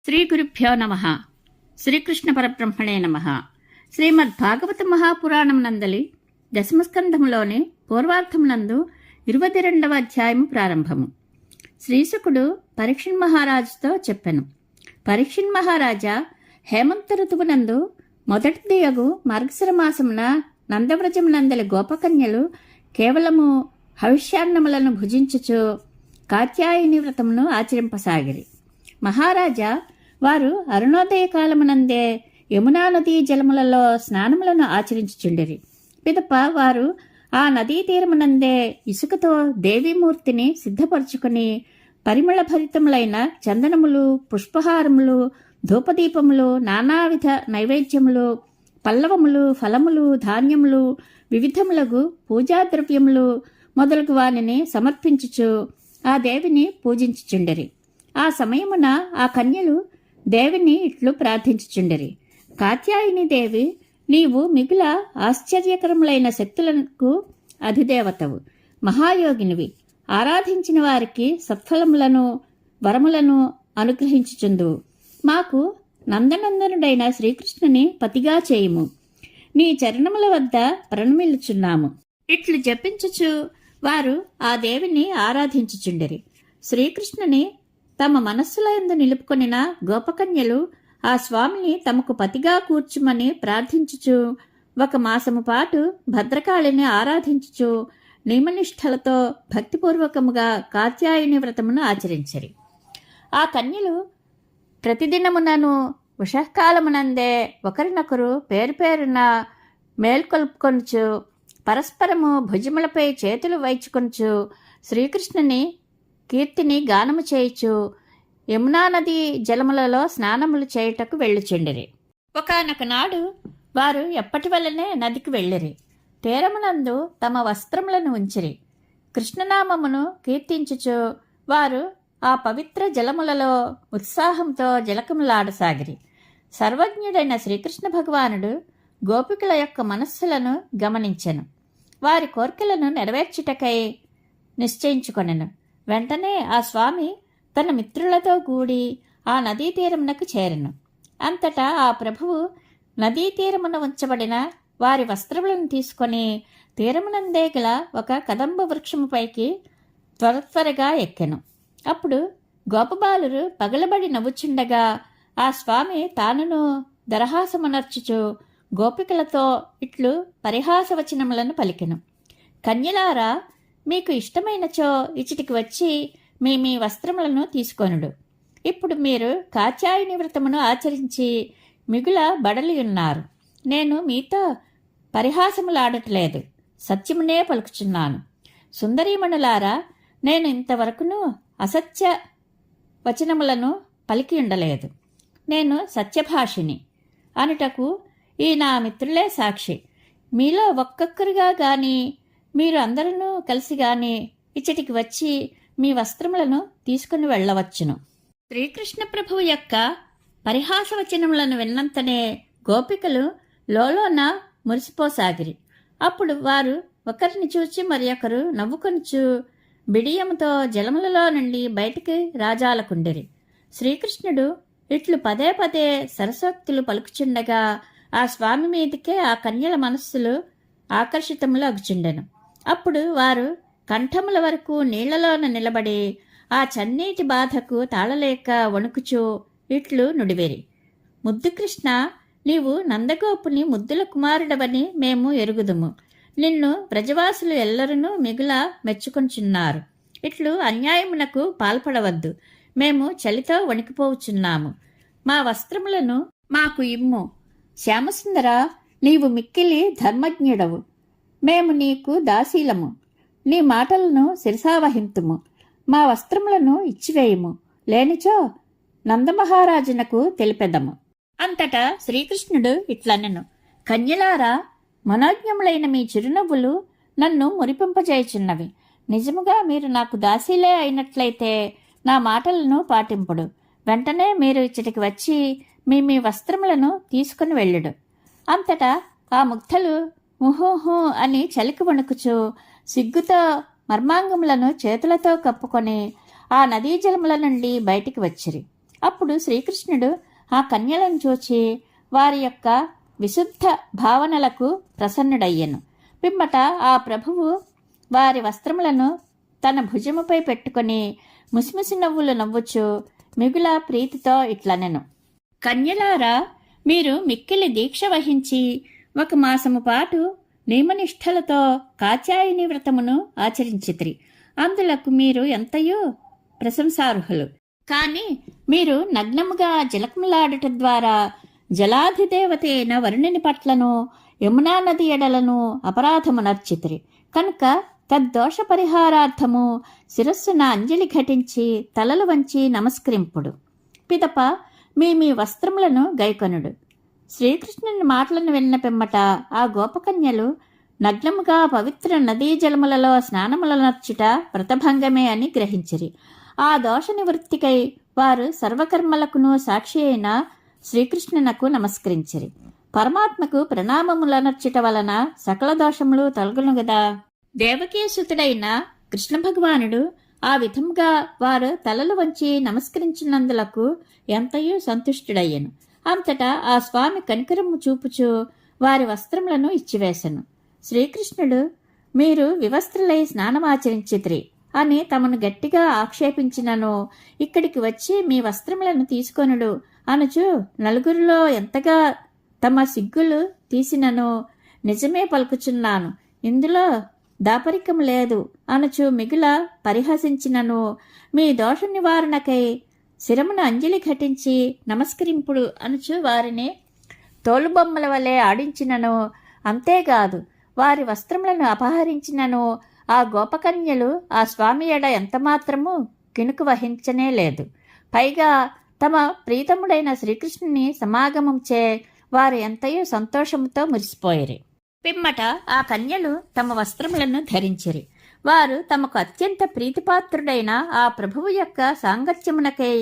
శ్రీ గురుభ్యో నమః. శ్రీకృష్ణ పరబ్రహ్మణే నమః. శ్రీమద్భాగవత మహాపురాణం నందలి దశమస్కంధములోని పూర్వార్థమునందు 22వ అధ్యాయము ప్రారంభము. శ్రీశుకుడు పరీక్షిన్ మహారాజుతో చెప్పెను. పరీక్షిన్ మహారాజా, హేమంత ఋతువునందు మొదటిదియగు మార్గశిర మాసమున నందవ్రజమునందలి గోపకన్యలు కేవలము హవిష్యాన్నములను భుజించుచు కాత్యాయని వ్రతమును ఆచరింపసాగిరి. మహారాజా, వారు అరుణోదయ కాలమునందే యమునా నదీ జలములలో స్నానములను ఆచరించుచుండిరి. పిదప వారు ఆ నదీ తీరమునందే ఇసుకతో దేవీమూర్తిని సిద్ధపరుచుకుని పరిమళ భరితములైన చందనములు, పుష్పహారములు, ధూపదీపములు, నానావిధ నైవేద్యములు, పల్లవములు, ఫలములు, ధాన్యములు, వివిధములగు పూజాద్రవ్యములు మొదలగు వానిని సమర్పించుచు ఆ దేవిని పూజించుచుండిరి. ఆ సమయమున ఆ కన్యలు దేవిని ఇట్లు ప్రార్థించుచుండిరి. కాత్యాయని దేవి, నీవు మిగుల ఆశ్చర్యకరములైన శక్తులకు అధిదేవతవు, మహాయోగినివి. ఆరాధించిన వారికి సత్ఫలములను వరములను అనుగ్రహించుచుందువు. మాకు నందనందనుడైన శ్రీకృష్ణుని పతిగా చేయుము. నీ చరణముల వద్ద ప్రణమిల్లుచున్నాము. ఇట్లు జపించుచు వారు ఆ దేవిని ఆరాధించుచుండిరి. శ్రీకృష్ణుని తమ మనస్సుల యందు నిలుపుకొనిన గోపకన్యలు ఆ స్వామిని తమకు పతిగా కూర్చుమని ప్రార్థించుచు 1 మాసము పాటు భద్రకాళిని ఆరాధించుచు నియమనిష్టలతో భక్తిపూర్వకముగా కాత్యాయని వ్రతమును ఆచరించరి. ఆ కన్యలు ప్రతిదినమునను ఉషఃకాలమునందే ఒకరినొకరు పేరు పేరున మేల్కొల్పుకొనుచు పరస్పరము భుజములపై చేతులు వైచుకొనుచు శ్రీకృష్ణుని కీర్తిని గానము చేయుచు యమునా నదీ జలములలో స్నానములు చేయుటకు వెళ్ళుచుండిరి. ఒకానొక నాడు వారు ఎప్పటి వల్లనే నదికి వెళ్ళిరి. తీరమునందు తమ వస్త్రములను ఉంచిరి. కృష్ణనామమును కీర్తించుచు వారు ఆ పవిత్ర జలములలో ఉత్సాహంతో జలకములాడసాగిరి. సర్వజ్ఞుడైన శ్రీకృష్ణ భగవానుడు గోపికల యొక్క మనస్సులను గమనించెను. వారి కోర్కెలను నెరవేర్చుటకై నిశ్చయించుకొనెను. వెంటనే ఆ స్వామి తన మిత్రులతో కూడి ఆ నదీ తీరమునకు చేరెను. అంతటా ఆ ప్రభువు నదీ తీరమున ఉంచబడిన వారి వస్త్రములను తీసుకొని తీరమునందే గల ఒక కదంబ వృక్షముపైకి త్వరగా ఎక్కెను. అప్పుడు గోపబాలురు పగలబడి నవ్వుచుండగా ఆ స్వామి తానును దరహాసమునర్చుచు గోపికలతో ఇట్లు పరిహాసవచనములను పలికెను. కన్యలారా, మీకు ఇష్టమైనచో ఇచ్చటికి వచ్చి మీ వస్త్రములను తీసుకొనుడు. ఇప్పుడు మీరు కాత్యాయని వ్రతమును ఆచరించి మిగుల బడలి ఉన్నారు. నేను మీతో పరిహాసములాడట్లేదు, సత్యమునే పలుకుచున్నాను. సుందరీమణులారా, నేను ఇంతవరకును అసత్య వచనములను పలికి ఉండలేదు. నేను సత్యభాషిని అనుటకు ఈ నా మిత్రులే సాక్షి. మీలో ఒక్కొక్కరుగా గాని మీరు అందరూ కలిసి గాని ఇచ్చటికి వచ్చి మీ వస్త్రములను తీసుకుని వెళ్ళవచ్చును. శ్రీకృష్ణ ప్రభువు యొక్క పరిహాసవచనములను విన్నంతనే గోపికలు లోలోన మురిసిపోసాగిరి. అప్పుడు వారు ఒకరిని చూచి మరి ఒకరు నవ్వుకొనుచు బిడియముతో జలములలో నుండి బయటికి రాజాలకుండిరి. శ్రీకృష్ణుడు ఇట్లు పదే పదే సరసోక్తులు పలుకుచుండగా ఆ స్వామి మీదకే ఆ కన్యల మనస్సులు ఆకర్షితములు అగుచుండెను. అప్పుడు వారు కంఠముల వరకు నీళ్లలోన నిలబడి ఆ చన్నీటి బాధకు తాళలేక వణుకుచూ ఇట్లు నుడివేరి. ముద్దు కృష్ణ, నీవు నందగోపుని ముద్దుల కుమారుడవని మేము ఎరుగుదుము. నిన్ను వ్రజవాసులు ఎల్లరూ మిగుల మెచ్చుకొంచున్నారు. ఇట్లు అన్యాయమునకు పాల్పడవద్దు. మేము చలితో వణికిపోవుచున్నాము. మా వస్త్రములను మాకు ఇమ్ము. శ్యామసుందర, నీవు మిక్కిలి ధర్మజ్ఞుడవు. మేము నీకు దాసీలము. నీ మాటలను శిరసావహింతుము. మా వస్త్రములను ఇచ్చివేయుము, లేనిచో నందమహారాజునకు తెలిపెదము. అంతటా శ్రీకృష్ణుడు ఇట్లనెను. కన్యలారా, మనోజ్ఞములైన మీ చిరునవ్వులు నన్ను మురిపింపజేయుచున్నవి. నిజముగా మీరు నాకు దాసీలే అయినట్లయితే నా మాటలను పాటింపుడు. వెంటనే మీరు ఇచ్చటికి వచ్చి మీ వస్త్రములను తీసుకుని వెళ్ళుడు. అంతటా ఆ ముగ్ధలు ముహూహూ అని చలికి వణుకుచు సిగ్గుతో మర్మాంగములను చేతులతో కప్పుకొని ఆ నదీ జలముల నుండి బయటికి వచ్చిరి. అప్పుడు శ్రీకృష్ణుడు ఆ కన్యలను చూచి వారి యొక్క విశుద్ధ భావనలకు ప్రసన్నుడయ్యెను. పిమ్మట ఆ ప్రభువు వారి వస్త్రములను తన భుజముపై పెట్టుకొని ముసిముసి నవ్వులు నవ్వుచు మిగుల ప్రీతితో ఇట్లనెను: కన్యలారా, మీరు మిక్కిలి దీక్ష వహించి 1 మాసము పాటు నియమనిష్టలతో కాత్యాయని వ్రతమును ఆచరించితిరి. అందులకు మీరు ఎంతయో ప్రశంసార్హులు. కాని మీరు నగ్నముగా జలకములాడుట ద్వారా జలాధిదేవత అయిన వరుణుని పట్లను యమునా నది ఎడలను అపరాధమునర్చితిరి. కనుక తద్దోష పరిహారార్థము శిరస్సున అంజలి ఘటించి తలలు వంచి నమస్కరింపుడు. పిదప మీ వస్త్రములను గైకొనుడు. శ్రీకృష్ణుని మాటలను విన్న పిమ్మట ఆ గోపకన్యలు నగ్నముగా పవిత్ర నదీ జలములలో స్నానములనర్చుట వ్రతభంగమే అని గ్రహించిరి. ఆ దోష నివృత్తికై వారు సర్వకర్మలకును సాక్షి అయిన శ్రీకృష్ణునకు నమస్కరించిరి. పరమాత్మకు ప్రణామములనర్చుట వలన సకల దోషములు తొలగును గదా. దేవకీసుతుడైన కృష్ణ భగవానుడు ఆ విధముగా వారు తలలు వంచి నమస్కరించినందులకు ఎంతయో సంతుష్టుడయ్యను. అంతటా ఆ స్వామి కనికరము చూపుచు వారి వస్త్రములను ఇచ్చివేశను. శ్రీకృష్ణుడు, మీరు వివస్త్రులై స్నానమాచరించితిరి అని తమను గట్టిగా ఆక్షేపించినను ఇక్కడికి వచ్చి మీ వస్త్రములను తీసుకొనుడు అనుచు నలుగురిలో ఎంతగా తమ సిగ్గులు తీసినను నిజమే పలుకుచున్నాను, ఇందులో దాపరికం లేదు అనుచు మిగుల పరిహసించినను మీ దోష నివారణకై శిరమును అంజలి ఘటించి నమస్కరింపుడు అనుచు వారిని తోలుబొమ్మల వలె ఆడించినను, అంతేకాదు వారి వస్త్రములను అపహరించినను ఆ గోపకన్యలు ఆ స్వామి ఎడ ఎంతమాత్రము కిణుకు వహించనే లేదు. పైగా తమ ప్రీతముడైన శ్రీకృష్ణుని సమాగమంచే వారు ఎంతయో సంతోషముతో మురిసిపోయిరి. పిమ్మట ఆ కన్యలు తమ వస్త్రములను ధరించిరి. వారు తమకు అత్యంత ప్రీతిపాత్రుడైన ఆ ప్రభువు యొక్క సాంగత్యమునకై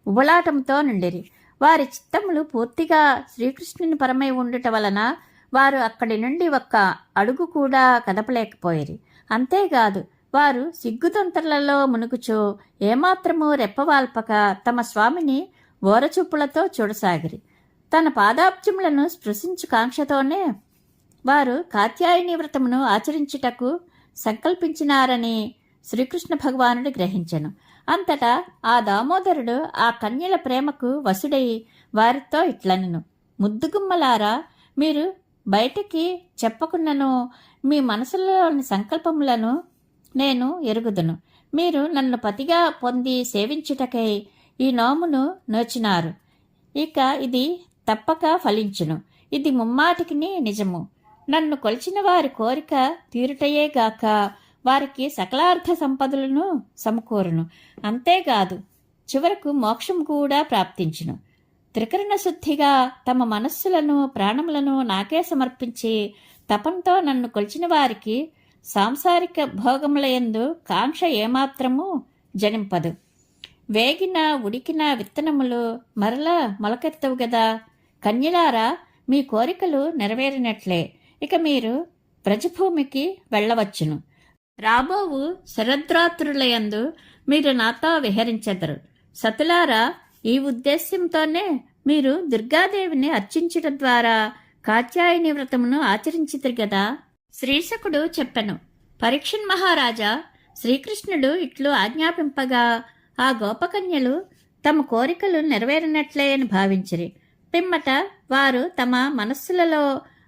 ఉబలాటంతో నుండిరి. వారి చిత్తములు పూర్తిగా శ్రీకృష్ణుని పరమై ఉండుట వలన వారు అక్కడి నుండి 1 అడుగు కూడా కదపలేకపోయిరి. అంతేకాదు వారు సిగ్గుతొంతరలలో మునుగుచు ఏమాత్రము రెప్పవాల్పక తమ స్వామిని ఓరచూపులతో చూడసాగిరి. తన పాదాబ్జములను స్పృశించు కాంక్షతోనే వారు కాత్యాయని వ్రతమును ఆచరించుటకు సంకల్పించినారని శ్రీకృష్ణ భగవానుడు గ్రహించెను. అంతటా ఆ దామోదరుడు ఆ కన్యల ప్రేమకు వశుడై వారితో ఇట్లనెను: ముద్దుగుమ్మలారా, మీరు బయటికి చెప్పకున్నను మీ మనసులోని సంకల్పములను నేను ఎరుగుదును. మీరు నన్ను పతిగా పొంది సేవించుటకై ఈ నోమును నోచినారు. ఇక ఇది తప్పక ఫలించును. ఇది ముమ్మాటికిని నిజము. నన్ను కొలిచిన వారి కోరిక తీరుటయేగాక వారికి సకలార్థ సంపదలను సమకూరును. అంతేకాదు చివరకు మోక్షం కూడా ప్రాప్తించును. త్రికరణ శుద్ధిగా తమ మనస్సులను ప్రాణములను నాకే సమర్పించి తపంతో నన్ను కొలిచిన వారికి సాంసారిక భోగములయందు కాంక్ష ఏమాత్రము జనింపదు. వేగిన ఉడికిన విత్తనములు మరలా మొలకెత్తవు గదా. కన్యలారా, మీ కోరికలు నెరవేరినట్లే. ఇక మీరు బ్రజభూమికి వెళ్ళవచ్చును. రాబోవు శరద్రాత్రులయందు మీరు నాతో విహరించెదరు. సతులారా, ఈ ఉద్దేశ్యంతోనే మీరు దుర్గాదేవిని అర్చించడం ద్వారా కాత్యాయని వ్రతమును ఆచరించితిరి గదా. శ్రీశకుడు చెప్పెను: పరీక్షణ్ మహారాజా, శ్రీకృష్ణుడు ఇట్లు ఆజ్ఞాపింపగా ఆ గోపకన్యలు తమ కోరికలు నెరవేరినట్లే అని భావించిరి. పిమ్మట వారు తమ మనస్సులలో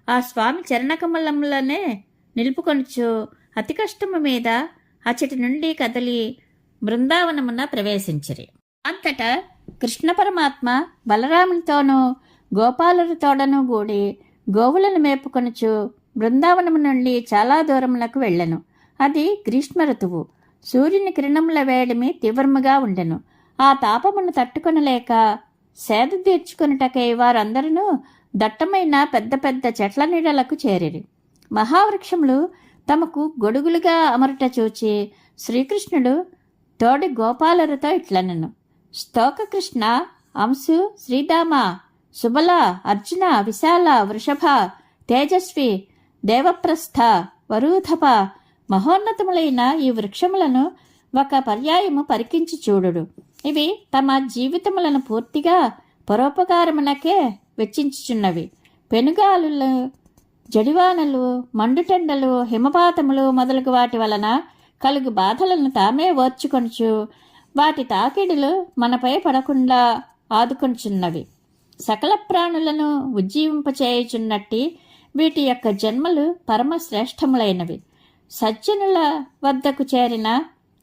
ఆ స్వామి చరణకమలములనే నిలుపుకొనుచు అతి కష్టము మీద అచ్చటి నుండి కదలి బృందావనమున ప్రవేశించిరి. అంతటా కృష్ణ పరమాత్మ బలరామునితోనూ గోపాలులతోడను గూడి గోవులను మేపుకొనుచు బృందావనము నుండి చాలా దూరములకు వెళ్ళెను. అది గ్రీష్మ ఋతువు. సూర్యుని కిరణముల వేడిమి తీవ్రముగా ఉండెను. ఆ తాపమును తట్టుకొనలేక సేద తీర్చుకొనుటకై వారందరూ దట్టమైన పెద్ద పెద్ద చెట్ల నీడలకు చేరిరి. మహావృక్షములు తమకు గొడుగులుగా అమరుట చూచి శ్రీకృష్ణుడు తోడి గోపాలులతో ఇట్లనెను: స్తోక కృష్ణ, అంశు, శ్రీదామ, సుబల, అర్జున, విశాల, వృషభ, తేజస్వి, దేవప్రస్థ, వరూధప మహోన్నతములైన ఈ వృక్షములను 1 పర్యాయము పరికించి చూడుడు. ఇవి తమ జీవితములను పూర్తిగా పరోపకారమునకే వెచ్చించుచున్నవి. పెనుగాలులు, జడివానలు, మండుటెండలు, హిమపాతములు మొదలగు వాటి వలన కలుగు బాధలను తామే ఓర్చుకొనుచు వాటి తాకిడులు మనపై పడకుండా ఆదుకొనుచున్నవి. సకల ప్రాణులను ఉజ్జీవింపచేయుచున్నట్టి వీటి యొక్క జన్మలు పరమశ్రేష్టములైనవి. సజ్జనుల వద్దకు చేరిన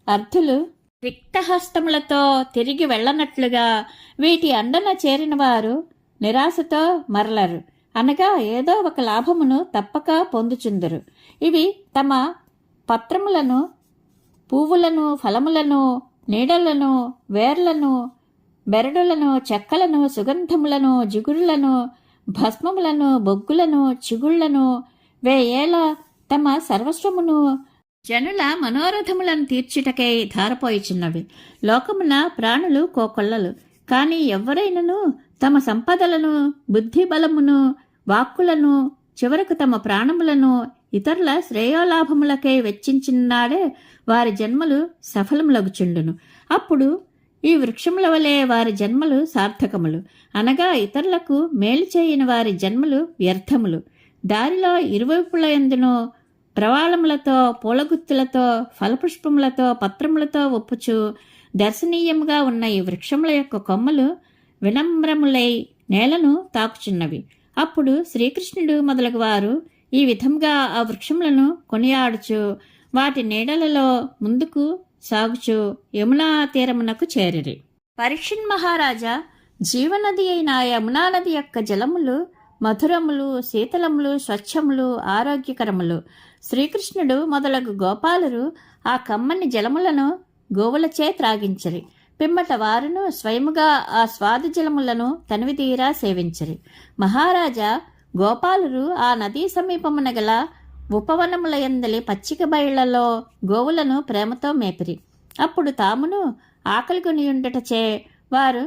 అర్థులు రిక్తహస్తములతో తిరిగి వెళ్ళనట్లుగా వీటి అండన చేరిన వారు నిరాశతో మరలరు, అనగా ఏదో ఒక లాభమును తప్పక పొందుచుందరు. ఇవి తమ పత్రములను, పువ్వులను, ఫలములను, నీడలను, వేర్లను, బెరడులను, చెక్కలను, సుగంధములను, జిగురులను, భస్మములను, బొగ్గులను, చిగుళ్లను, వేయేల తమ సర్వస్వమును జనుల మనోరథములను తీర్చుటకై ధారపోయిచున్నవి. లోకమున ప్రాణులు కోకొల్లలు, కాని ఎవ్వరైనను తమ సంపదలను, బుద్ధి బలమును, వాక్కులను, చివరకు తమ ప్రాణములను ఇతరుల శ్రేయోలాభములకై వెచ్చించినాడే వారి జన్మలు సఫలములగుచుండును. అప్పుడు ఈ వృక్షముల వలె వారి జన్మలు సార్థకములు, అనగా ఇతరులకు మేలు చేయని వారి జన్మలు వ్యర్థములు. దారిలో ఇరువైపుల యందును ప్రవాళములతో, పూలగుత్తులతో, ఫలపుష్పములతో, పత్రములతో ఒప్పుచు దర్శనీయముగా ఉన్న ఈ వృక్షముల యొక్క కొమ్మలు వినమ్రములై నేలను తాకుచున్నవి. అప్పుడు శ్రీకృష్ణుడు మొదలగు వారు ఈ విధంగా ఆ వృక్షములను కొనియాడుచు వాటి నీడలలో ముందుకు సాగుచు యమునా తీరమునకు చేరిరి. పరీక్షిన్ మహారాజా, జీవనది అయిన యమునా నది యొక్క జలములు మధురములు, శీతలములు, స్వచ్ఛములు, ఆరోగ్యకరములు. శ్రీకృష్ణుడు మొదలగు గోపాలురు ఆ కమ్మని జలములను గోవులచే త్రాగించరి. పిమ్మట వారును స్వయముగా ఆ స్వాదు జలములను తనివితీరా సేవించరి. మహారాజా, గోపాలురు ఆ నదీ సమీపమున గల ఉపవనములయందలి పచ్చిక బయళ్లలో గోవులను ప్రేమతో మేపిరి. అప్పుడు తామును ఆకలి కొనియుండటచే వారు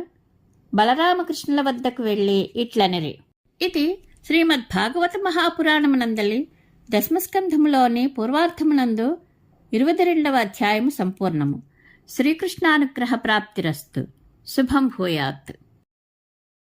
బలరామకృష్ణుల వద్దకు వెళ్ళి ఇట్లనిరి. ఇది శ్రీమద్ భాగవత మహాపురాణమునందలి దశమస్కంధములోని పూర్వార్థమునందు 22వ అధ్యాయము సంపూర్ణము. శ్రీకృష్ణానుగ్రహ ప్రాప్తిరస్తు. శుభం భూయాత్.